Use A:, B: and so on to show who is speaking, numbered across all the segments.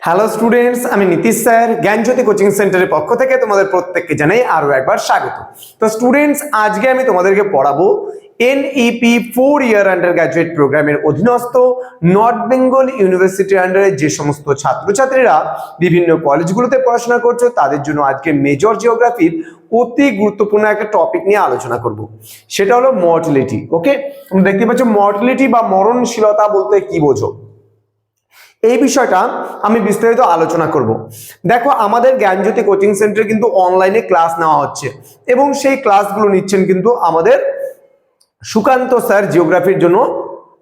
A: Hello students, আমি Nitish sir জ্ঞানজ্যোতি coaching সেন্টারের পক্ষ থেকে তোমাদের প্রত্যেককে জানাই আরো একবার স্বাগত। তো স্টুডেন্টস, আজকে আমি তোমাদেরকে পড়াবো এনইপি 4 ইয়ার আন্ডার গ্র্যাজুয়েট প্রোগ্রামের অধীনস্থ নর্থ বেঙ্গল ইউনিভার্সিটি আন্ডারে যে সমস্ত ছাত্রছাত্রীরা বিভিন্ন কলেজগুলোতে পড়াশোনা করছো তাদের জন্য আজকে মেজর জিওগ্রাফির অতি গুরুত্বপূর্ণ একটা টপিক নিয়ে আলোচনা করব। সেটা হলো মর্টালিটি। ওকে, তোমরা দেখতে পাচ্ছ মর্টালিটি বা মরণশীলতা বলতে কি বোঝো, এই বিষয়টা আমি বিস্তারিত আলোচনা করব। দেখো, আমাদের জ্ঞানজ্যোতি কোচিং সেন্টারে কিন্তু অনলাইনে ক্লাস নেওয়া হচ্ছে এবং সেই ক্লাসগুলো নিচ্ছেন কিন্তু আমাদের সুকান্ত স্যার জিওগ্রাফির জন্য।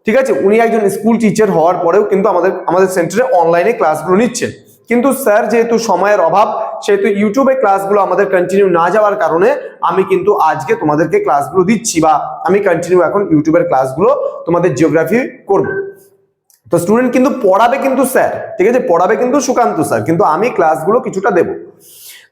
A: ঠিক আছে, উনি একজন স্কুল টিচার হওয়ার পরেও কিন্তু আমাদের সেন্টারে অনলাইনে ক্লাসগুলো নিচ্ছেন। কিন্তু স্যার যেহেতু সময়ের অভাব, সেহেতু ইউটিউবে ক্লাসগুলো আমাদের কন্টিনিউ না যাওয়ার কারণে আমি কিন্তু আজকে তোমাদেরকে ক্লাসগুলো দিচ্ছি, বা আমি কন্টিনিউ এখন ইউটিউবের ক্লাসগুলো তোমাদের জিওগ্রাফি করব। তো স্টুডেন্ট কিন্তু পড়াবে কিন্তু স্যার, ঠিক আছে, পড়াবে কিন্তু সুকান্ত স্যার, কিন্তু আমি ক্লাসগুলো কিছুটা দেব।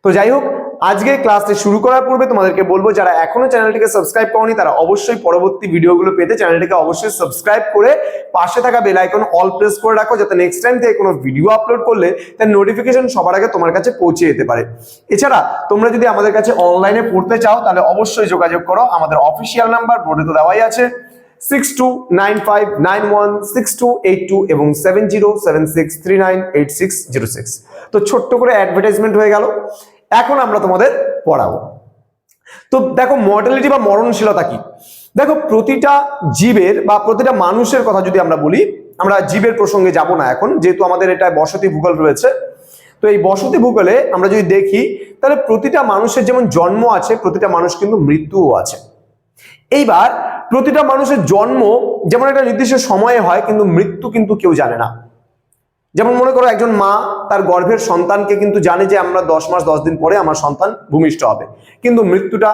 A: তো যাই হোক, আজকে ক্লাসটি শুরু করার পূর্বে তোমাদেরকে বলবো, যারা এখনো চ্যানেলটিকে সাবস্ক্রাইব করোনি তারা অবশ্যই পরবর্তী ভিডিওগুলো পেতে চ্যানেলটিকে অবশ্যই সাবস্ক্রাইব করে পাশে থাকা বেল আইকন অল প্রেস করে রাখো, যাতে নেক্সট টাইম থেকে কোনো ভিডিও আপলোড করলে তার নোটিফিকেশন সবার আগে তোমার কাছে পৌঁছে যেতে পারে। এছাড়া তোমরা যদি আমাদের কাছে অনলাইনে পড়তে চাও তাহলে অবশ্যই যোগাযোগ করো। আমাদের অফিসিয়াল নাম্বার বোর্ডে তো দেওয়াই আছে, 6295916282 এবং 7076398606। তো ছোট্ট করে অ্যাডভার্টাইজমেন্ট হয়ে গেল। এখন আমরা তোমাদের পড়াবো। তো দেখো, মর্টালিটি বা মরণশীলতা কি। দেখো, প্রতিটা জীবের বা প্রতিটা মানুষের কথা যদি আমরা বলি, আমরা জীবের প্রসঙ্গে যাব না এখন, যেহেতু আমাদের এটা বসতি ভূগোল রয়েছে। তো এই বসতি ভূগোলে আমরা যদি দেখি তাহলে প্রতিটা মানুষের যেমন জন্ম আছে, প্রতিটা মানুষ কিন্তু মৃত্যুও আছে। এইবার প্রতিটা মানুষের জন্ম যেমন একটা নির্দিষ্ট সময়ে হয়, কিন্তু মৃত্যু কিন্তু কেউ জানে না। যেমন মনে করো, একজন মা তার গর্ভের সন্তানকে কিন্তু জানে যে আমরা 10 মাস 10 দিন পরে আমার সন্তান ভূমিষ্ঠ হবে, কিন্তু মৃত্যুটা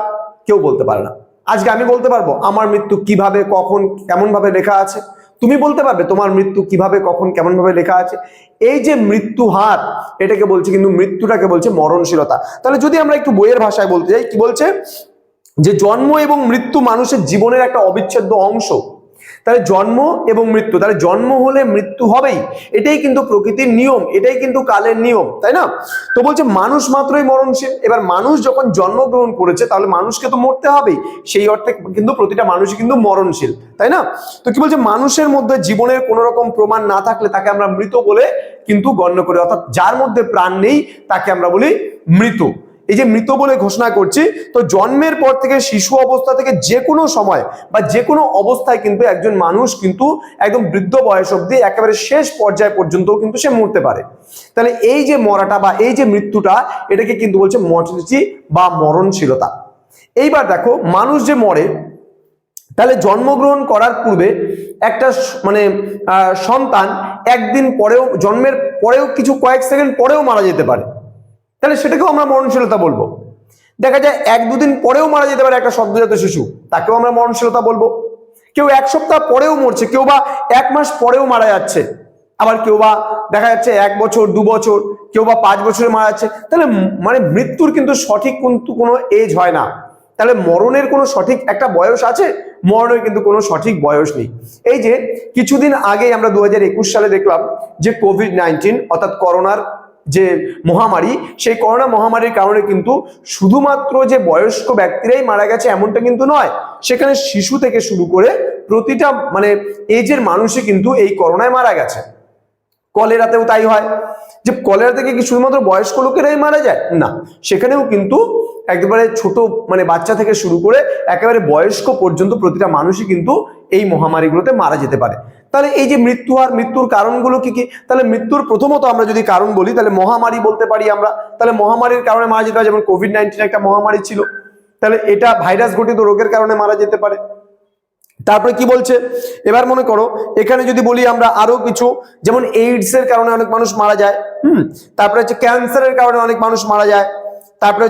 A: কেউ বলতে পারে না। আজকে আমি বলতে পারবো আমার মৃত্যু কিভাবে, কখন, কেমন ভাবে লেখা আছে। তুমি বলতে পারবে তোমার মৃত্যু কিভাবে, কখন, কেমন ভাবে লেখা আছে। এই যে মৃত্যু হার, এটাকে বলছে কিন্তু মৃত্যুটাকে বলছে মরণশীলতা। তাহলে যদি আমরা একটু বইয়ের ভাষায় বলতে যাই, কি বলছে যে জন্ম এবং মৃত্যু মানুষের জীবনের একটা অবিচ্ছেদ্য অংশ। তাহলে জন্ম এবং মৃত্যু, তাহলে জন্ম হলে মৃত্যু হবেই, এটাই কিন্তু প্রকৃতির নিয়ম, এটাই কিন্তু কালের নিয়ম, তাই না? তো বলছে মানুষ মাত্রই মরণশীল। এবার মানুষ যখন জন্মগ্রহণ করেছে তাহলে মানুষকে তো মরতে হবেই, সেই অর্থে কিন্তু প্রতিটা মানুষই কিন্তু মরণশীল, তাই না? তো কি বলছে, মানুষের মধ্যে জীবনের কোন রকম প্রমাণ না থাকলে তাকে আমরা মৃত বলে কিন্তু গণ্য করি, অর্থাৎ যার মধ্যে প্রাণ নেই তাকে আমরা বলি মৃত। এই যে মৃত বলে ঘোষণা করছি, তো জন্মের পর থেকে শিশু অবস্থা থেকে যে কোনো সময় বা যে কোনো অবস্থায় কিন্তু একজন মানুষ কিন্তু একদম বৃদ্ধ বয়স অবধি একেবারে শেষ পর্যায় পর্যন্ত কিন্তু সে মরতে পারে। তাহলে এই যে মরাটা বা এই যে মৃত্যুটা, এটাকে কিন্তু বলছে মর্টালিটি বা মরণশীলতা। এইবার দেখো, মানুষ যে মরে, তাহলে জন্মগ্রহণ করার পূর্বে একটা সন্তান একদিন পরেও, জন্মের পরেও কিছু কয়েক সেকেন্ড পরেও মারা যেতে পারে, তাহলে সেটাকেও আমরা মরণশীলতা বলবো। দেখা যায় 1-2 দিন পরেও মারা যেতে পারে একটা সদ্যজাত শিশু, তাকেও আমরা মরণশীলতা বলবো। কেউ 1 সপ্তাহ পরেও মরছে, কেউ বা 1 মাস পরেও মারা যাচ্ছে, আবার কেউ বা দেখা যাচ্ছে 1 বছর 2 বছর, কেউ বা 5 বছরে মারা যাচ্ছে। তাহলে মৃত্যুর কিন্তু সঠিক কিন্তু কোনো এজ হয় না। তাহলে মরণের কোনো সঠিক একটা বয়স আছে? মরণের কিন্তু কোনো সঠিক বয়স নেই। এই যে কিছুদিন আগে আমরা 2021 সালে দেখলাম যে কোভিড-19 অর্থাৎ করোনার যে মহামারী, সেই করোনা মহামারীর কারণে কিন্তু শুধুমাত্র যে বয়স্ক ব্যক্তিরাই মারা গেছে এমনটা কিন্তু নয়, সেখানে শিশু থেকে শুরু করে প্রতিটা এজের মানুষই কিন্তু এই করোনায় মারা গেছে। কলেরাতেও তাই হয়, যে কলেরা থেকে কি শুধুমাত্র বয়স্ক লোকেরাই মারা যায়? না, সেখানেও কিন্তু একেবারে ছোট বাচ্চা থেকে শুরু করে একেবারে বয়স্ক পর্যন্ত প্রতিটা মানুষই কিন্তু এই মহামারীগুলোতে মারা যেতে পারে। তাহলে এই যে মৃত্যু আর মৃত্যুর কারণগুলো কি কি? তাহলে মৃত্যুর প্রথমত আমরা যদি কারণ বলি তাহলে মহামারী বলতে পারি আমরা। তাহলে মহামারীর কারণে মারা যেতে হয়, যেমন কোভিড-19 একটা মহামারী ছিল, তাহলে এটা ভাইরাস ঘটিত রোগের কারণে মারা যেতে পারে। তারপরে কি বলছে, এবার মনে করো এখানে যদি বলি আমরা আরো কিছু, যেমন এইডস এর কারণে অনেক মানুষ মারা যায়, তারপরে হচ্ছে ক্যান্সারের কারণে অনেক মানুষ মারা যায়, তারপরে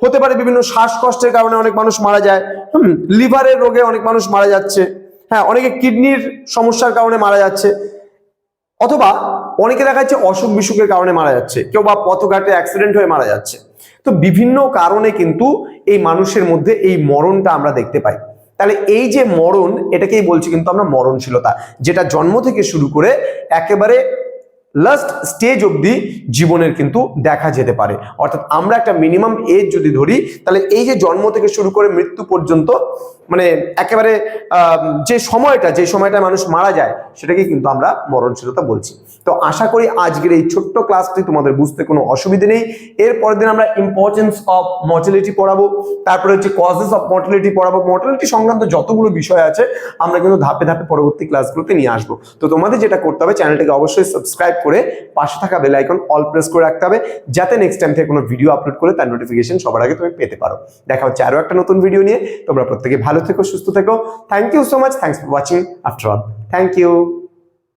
A: হতে পারে বিভিন্ন শ্বাসকষ্টের কারণে অনেক মানুষ মারা যায়, লিভারের রোগে অনেক মানুষ মারা যাচ্ছে, হ্যাঁ, অনেকে কিডনির সমস্যার কারণে মারা যাচ্ছে, অথবা অনেকে দেখা যাচ্ছে অসুখ বিসুখের কারণে মারা যাচ্ছে, কেউ বা পথঘাটে অ্যাক্সিডেন্ট হয়ে মারা যাচ্ছে। তো বিভিন্ন কারণে কিন্তু এই মানুষের মধ্যে এই মরণটা আমরা দেখতে পাই। তাহলে এই যে মরণ, এটাকেই বলছি কিন্তু আমরা মরণশীলতা, যেটা জন্ম থেকে শুরু করে একেবারে লাস্ট স্টেজ অবধি জীবনের কিন্তু দেখা যেতে পারে। অর্থাৎ আমরা একটা মিনিমাম এজ যদি ধরি, তাহলে এই যে জন্ম থেকে শুরু করে মৃত্যু পর্যন্ত মানে একেবারে যে সময়টা মানুষ মারা যায় সেটাকে কিন্তু আমরা মরণশীলতা বলছি। তো আশা করি আজকের এই ছোট্ট ক্লাসটি তোমাদের বুঝতে কোনো অসুবিধা নেই। এর পরের দিন আমরা ইম্পর্টেন্স অফ মর্টালিটি পড়াবো, তারপরে হচ্ছে কজেস অফ মর্টালিটি পড়াবো। মর্টালিটি সংক্রান্ত যতগুলো বিষয় আছে আমরা কিন্তু ধাপে ধাপে পরবর্তী ক্লাসগুলোতে নিয়ে আসবো। তো তোমাদের যেটা করতে হবে, চ্যানেলটাকে অবশ্যই সাবস্ক্রাইব করে পাশে থাকা বেল আইকন অল প্রেস করে রাখতে হবে, যাতে নেক্সট টাইম থেকে কোনো ভিডিও আপলোড করে তার নোটিফিকেশন সবার আগে তুমি পেতে পারো। দেখা হচ্ছে আরো একটা নতুন ভিডিও নিয়ে। তোমরা প্রত্যেকে ভালো থেকো, সুস্থ থেকো। Thank you so much. Thanks for watching after all. Thank you.